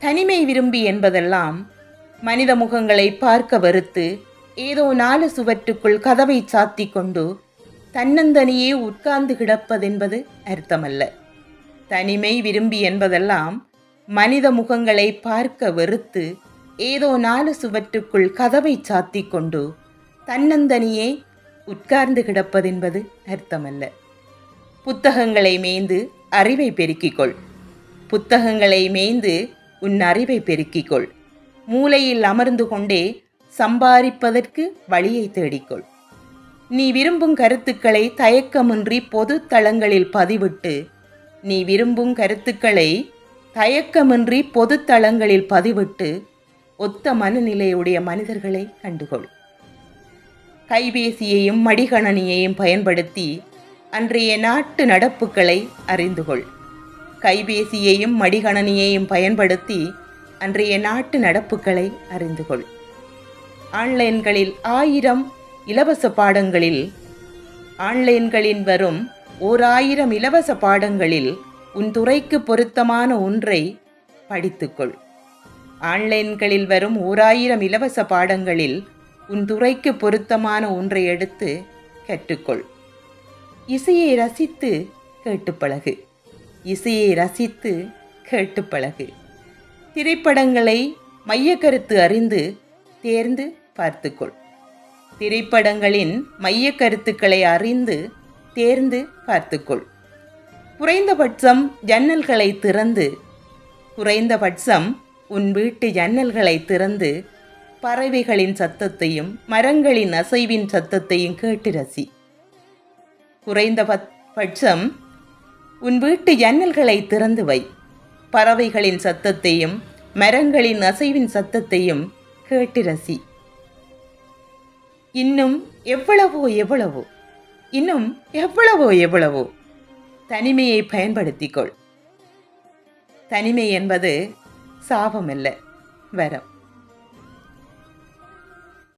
தனிமை விரும்பி என்பதெல்லாம் மனித முகங்களை பார்க்க வெறுத்து ஏதோ 4 சுவற்றுக்குள் கதவை சாத்தி கொண்டு தன்னந்தனியே உட்கார்ந்து கிடப்பதென்பது அர்த்தமல்ல. தனிமை விரும்பி என்பதெல்லாம் மனித முகங்களை பார்க்க வெறுத்து ஏதோ 4 சுவற்றுக்குள் கதவை சாத்தி கொண்டு தன்னந்தனியே உட்கார்ந்து கிடப்பதென்பது அர்த்தமல்ல. புத்தகங்களை மேய்ந்து அறிவை பெருக்கிக்கொள். புத்தகங்களை மேய்ந்து உன் அறிவை பெருக்கிக்கொள். மூலையில் அமர்ந்து கொண்டே சம்பாதிப்பதற்கு வழியை தேடிக்கொள். நீ விரும்பும் கருத்துக்களை தயக்கமின்றி பொது தளங்களில் பதிவிட்டு ஒத்த மனநிலையுடைய மனிதர்களை கண்டுகொள். கைபேசியையும் மடிகணனியையும் பயன்படுத்தி அன்றைய நாட்டு நடப்புகளை அறிந்துகொள். கைபேசியையும் மடிகணனியையும் பயன்படுத்தி அன்றைய நாட்டு நடப்புகளை அறிந்துகொள். ஆன்லைன்களில் 1000 இலவச பாடங்களில் வரும் 1000 இலவச பாடங்களில் உன் துறைக்கு பொருத்தமான ஒன்றை படித்துக்கொள். ஆன்லைன்களில் வரும் 1000 இலவச பாடங்களில் உன் துறைக்கு பொருத்தமான ஒன்றை எடுத்து கற்றுக்கொள். இசையை ரசித்து கேட்டு பழகு. இசையை ரசித்து கேட்டு பழகு. திரைப்படங்களை மையக்கருத்து அறிந்து தேர்ந்து பார்த்துக்கொள். திரைப்படங்களின் மைய கருத்துக்களை அறிந்து தேர்ந்து பார்த்துக்கொள். குறைந்தபட்சம் உன் வீட்டு ஜன்னல்களை திறந்து பறவைகளின் சத்தத்தையும் மரங்களின் அசைவின் சத்தத்தையும் கேட்டு ரசி. குறைந்தபட்சம் உன் வீட்டு ஜன்னல்களை திறந்து வை. பறவைகளின் சத்தத்தையும் மரங்களின் அசைவின் சத்தத்தையும் கேட்டு ரசி. இன்னும் எவ்வளவோ தனிமையை பயன்படுத்திக்கொள். தனிமை என்பது சாபமல்ல, வரம்.